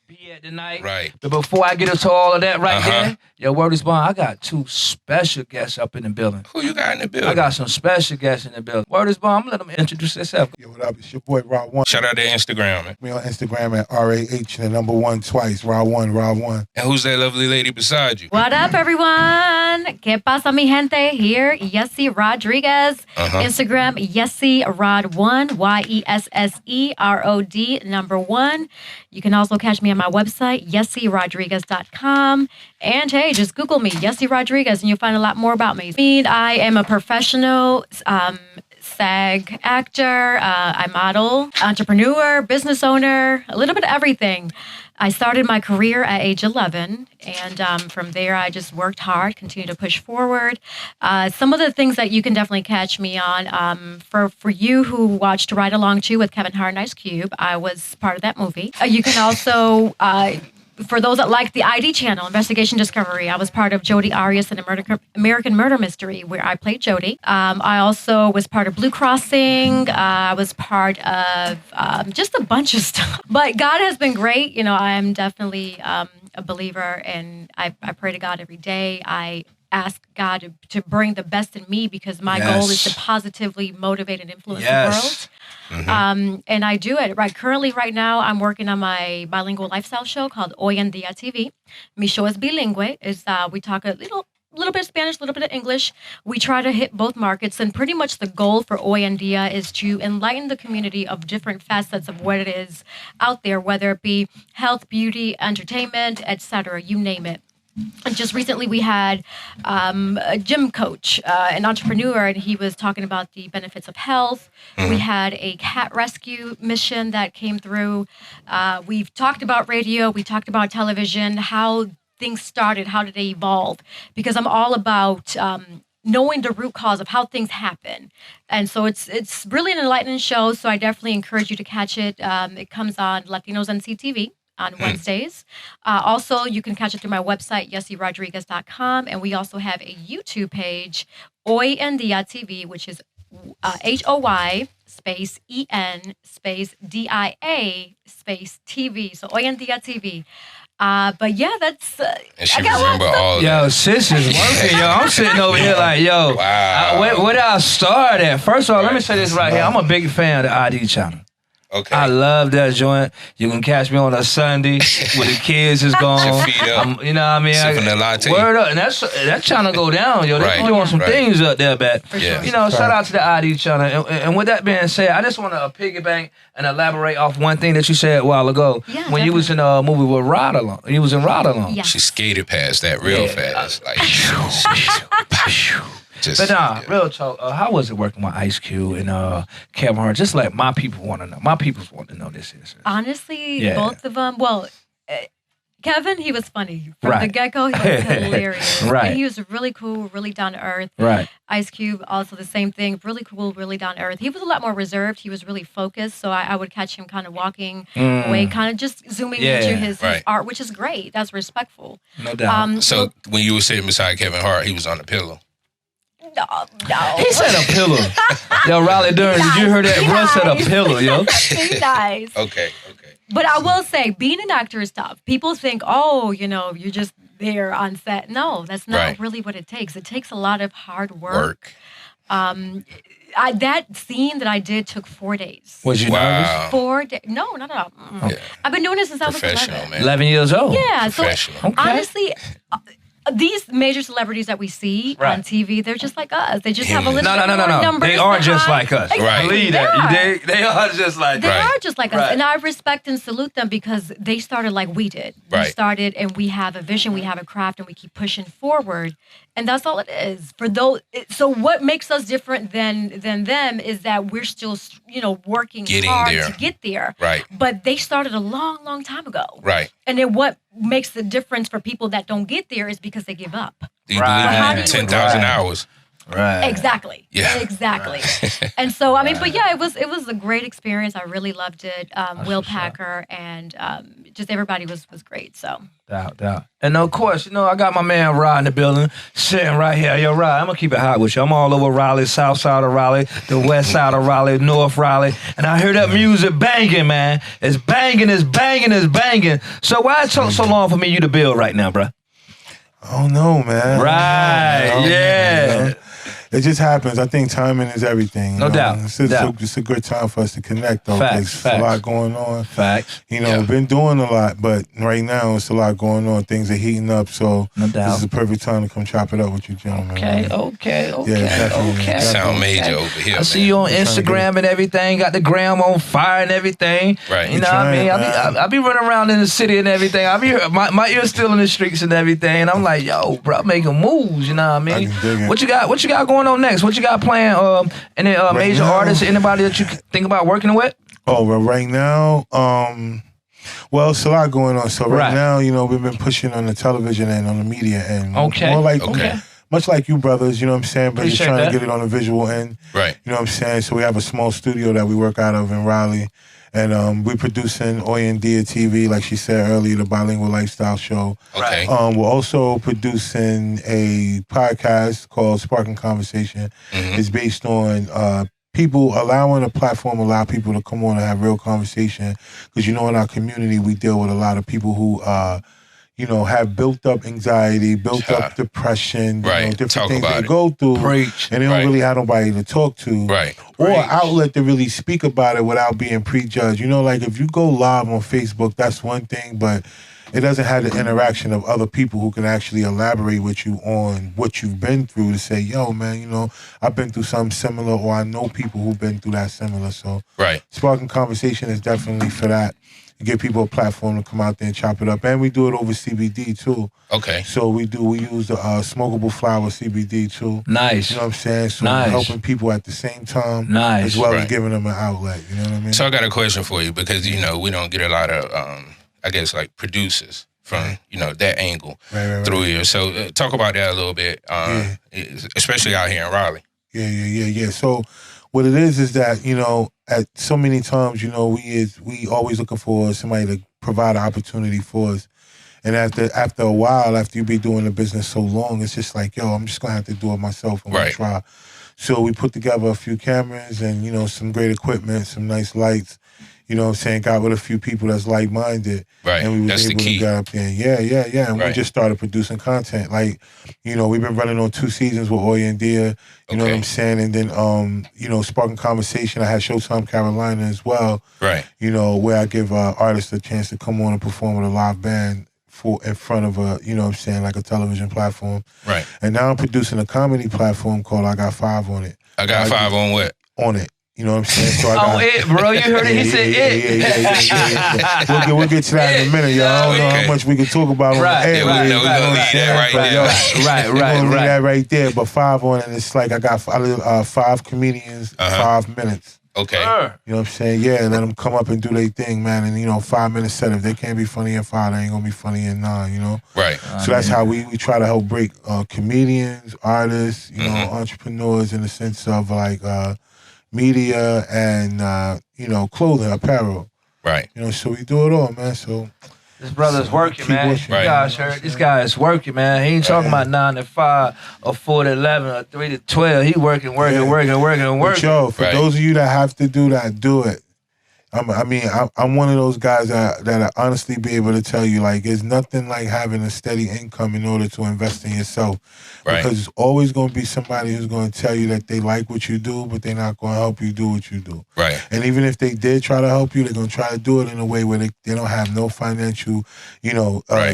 be at tonight. Right. But before I get into all of that there, yo, word is bond, I got 2 special guests up in the building. Who you got in the building? I got some special guests in the building. Word is bond, I'm going to let them introduce themselves. Yo, what up? It's your boy, Rah-1. Shout out to Instagram, man. Me on Instagram at RAH1 twice, Rah-1. And who's that lovely lady beside you? What up, everyone? ¿Qué pasa, mi gente? Here, Yesse Rodriguez. Instagram, Yesse Rod1, YESSEROD 1. You can also catch me on my website, YesseRodriguez.com. And hey, just Google me, Yesse Rodriguez, and you'll find a lot more about me. I am a professional SAG actor, I model, entrepreneur, business owner, a little bit of everything. I started my career at age 11, and from there I just worked hard, continued to push forward. Some of the things that you can definitely catch me on, for you who watched Ride Along 2 with Kevin Hart and Ice Cube, I was part of that movie. You can also... for those that like the ID channel, Investigation Discovery, I was part of Jodi Arias and American Murder Mystery, where I played Jodi. I also was part of Blue Crossing. I was part of just a bunch of stuff. But God has been great. You know, I am definitely a believer, and I pray to God every day. I ask God to bring the best in me, because my goal is to positively motivate and influence the world. And I do it. Currently, right now, I'm working on my bilingual lifestyle show called Hoy en Día TV. Mi show es bilingüe. We talk a little bit of Spanish, a little bit of English. We try to hit both markets, and pretty much the goal for Hoy en Día is to enlighten the community of different facets of what it is out there, whether it be health, beauty, entertainment, etc., you name it. And just recently we had a gym coach, an entrepreneur, and he was talking about the benefits of health. We had a cat rescue mission that came through. We've talked about radio. We talked about television, how things started, how did they evolve? Because I'm all about knowing the root cause of how things happen. And so it's really an enlightening show, so I definitely encourage you to catch it. It comes on Latinos NC TV on Wednesdays. Also, you can catch it through my website, YesseRodriguez.com. And we also have a YouTube page, Hoy en Día TV, which is HOY space EN space DIA space TV. So Hoy en Día TV. But yeah, that's... and she remember all yo, that. sis is working, yo. I'm sitting over here like, yo, Wow. where did I start at? First of all, let me say this right here. I'm a big fan of the ID channel. Okay. I love that joint. You can catch me on a Sunday where the kids is gone. Your feet up. You know what I mean? Sipping a latte. Word up. And that channel go down, yo. They're Right. doing some Right. things up there, but, Yeah. you know, shout out to the ID channel. And with that being said, I just want to piggyback and elaborate off one thing that you said a while ago. Yeah, when you was in a movie with Ride Along. You was in Ride Along. Yeah. She skated past that real fast. Like, just, But real talk, how was it working with Ice Cube and Kevin Hart? Just like my people want to know. My people want to know this. Honestly, both of them, well... Kevin, he was funny. From the Right. get-go, he was hilarious. Right. And he was really cool, really down to earth. Right. Ice Cube, also the same thing. Really cool, really down to earth. He was a lot more reserved. He was really focused. So I would catch him kind of walking away, kind of just zooming into his art, which is great. That's respectful. No doubt. so when you were sitting beside Kevin Hart, he was on the pillow. No. He said a pillow. Yo, Raleigh Durham, did you hear that? Russ said a pillow, yo. Be nice. Okay. But I will say, being an actor is tough. People think, oh, you know, you're just there on set. No, that's not really what it takes. It takes a lot of hard work. That scene that I did took 4 days. Was you nervous? 4 days? No, not at all. Yeah. I've been doing this since I was 11. Professional, man. 11 years old. Yeah, so Professional. honestly, these major celebrities that we see on TV, they're just like us. They just have a little bit more numbers. They are just like us. Right. Believe that. They are just like They us. are just like us. And I respect and salute them because they started like we did. We Right. started and we have a vision, we have a craft, and we keep pushing forward. And that's all it is. For those, so what makes us different than them is that we're still, you know, working Getting hard there. to get there. Right. But they started a long, long time ago. Right. And then what makes the difference for people that don't get there is because they give up. Do you Right. believe How in do you 10,000 Right. hours? Right. Exactly. Yeah. Exactly. And so, I mean, but yeah, it was a great experience. I really loved it. Will Packer and just everybody was great. So. Doubt. And of course, I got my man Rah in the building, sitting right here. Yo, Rah, I'm gonna keep it hot with you. I'm all over Raleigh, south side of Raleigh, the west side of Raleigh, north Raleigh, and I hear that music banging, man. It's banging. So why it took so long for you to build right now, bro? I don't know, man. Right, yeah. It just happens. I think timing is everything. No doubt. It's a good time for us to connect, though. Facts. A lot going on. Facts. We've been doing a lot, but right now it's a lot going on. Things are heating up, so no doubt. This is a perfect time to come chop it up with you, gentlemen. Okay. Yeah, definitely. Sound major over here. I see you on Instagram and everything. Got the gram on fire and everything. Right. You know what I mean? I be running around in the city and everything. I be my ear's still in the streets and everything. And I'm like, yo, bro, making moves. You know what I mean? What you got going on next? What you got playing? Any major artists? Anybody that you think about working with? Oh, well, right now, well, it's a lot going on. So right now, we've been pushing on the television and on the media end. More like, much like you brothers, you know what I'm saying? But just trying to get it on the visual end. Right. You know what I'm saying? So we have a small studio that we work out of in Raleigh. And we're producing Oyendia TV, like she said earlier, the bilingual lifestyle show. Okay. We're also producing a podcast called Sparking Conversation. Mm-hmm. It's based on people allowing a platform, allow people to come on and have real conversation. Because, in our community, we deal with a lot of people who, have built up anxiety, built up depression, different things they go through. Preach. And they don't really have nobody to talk to. Right. Or an outlet to really speak about it without being prejudged. Like if you go live on Facebook, that's one thing, but it doesn't have the interaction of other people who can actually elaborate with you on what you've been through to say, yo, man, I've been through something similar, or I know people who've been through that similar. So Sparking Conversation is definitely for that. To give people a platform to come out there and chop it up. And we do it over CBD too. Okay. So we use the smokable flower CBD too. Nice. You know what I'm saying? So we're helping people at the same time as well as giving them an outlet. You know what I mean? So I got a question for you because, we don't get a lot of, I guess, like producers from, that angle through here. So talk about that a little bit, especially out here in Raleigh. Yeah. So what it is that, at so many times, we always looking for somebody to provide an opportunity for us. And after a while, after you be doing the business so long, it's just like, yo, I'm just going to have to do it myself. I'm going to try. So we put together a few cameras and, some great equipment, some nice lights. You know what I'm saying? Got with a few people that's like-minded. Right. And we was that's able the key. to get up there. Yeah. And we just started producing content. Like, we've been running on 2 seasons with Oyendia. You know what I'm saying? And then, Sparking Conversation, I had Showtime Carolina as well. Right. Where I give artists a chance to come on and perform with a live band in front of like a television platform. Right. And now I'm producing a comedy platform called I Got 5 on it. I Got 5 on what? On it. You know what I'm saying? So I got, it, bro. You heard it. He said it. Yeah. We'll get to that in a minute, y'all. I don't know how much we can talk about on the air. We're going to leave that right there. Right. Leave that right there. But 5 on it, it's like I got 5 comedians, 5 minutes. Okay. You know what I'm saying? Yeah, let them come up and do their thing, man. And, 5 minutes set. If they can't be funny in 5, they ain't going to be funny in 9, Right. So that's how we try to help break comedians, artists, entrepreneurs in the sense of like media and, clothing, apparel. Right. So we do it all, man. So this brother's working, man. Right. You guys heard this guy is working, man. He ain't talking about 9 to 5 or 4 to 11 or 3 to 12. He working. But yo, for those of you that have to do that, do it. I'm one of those guys that I honestly be able to tell you, like, there's nothing like having a steady income in order to invest in yourself. Right. Because it's always going to be somebody who's going to tell you that they like what you do, but they're not going to help you do what you do. Right. And even if they did try to help you, they're going to try to do it in a way where they don't have no financial,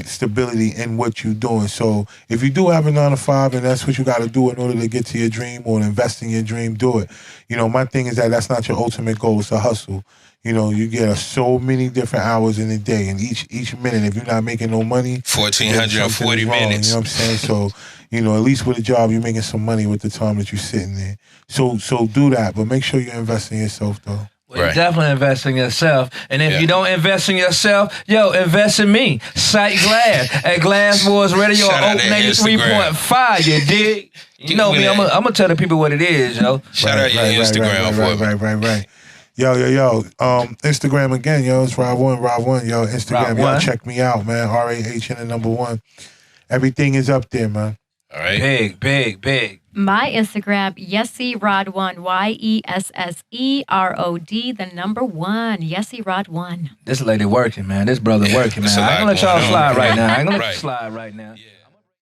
stability in what you're doing. So if you do have a 9 to 5 and that's what you got to do in order to get to your dream or invest in your dream, do it. My thing is that's not your ultimate goal. It's a hustle. You get so many different hours in a day, and each minute, if you're not making no money, 1,440 minutes. You know what I'm saying? So, at least with a job, you're making some money with the time that you're sitting there. So do that, but make sure you invest in yourself, though. Well, you definitely invest in yourself. And if you don't invest in yourself, invest in me. Psych Glass at GlassBoyzRadio on Oak 93.5, you dig? You know me, I'm going to tell the people what it is, yo. Shout out your Instagram for me. Right. Yo. Instagram again, yo. It's Rah-1, yo. Instagram, y'all check me out, man. RAHN and number 1. Everything is up there, man. All right. Big. My Instagram, Yesse Rod1, YESSEROD, the number 1, Yesse Rod1. This lady working, man. This brother working, man. I ain't gonna let y'all slide right now.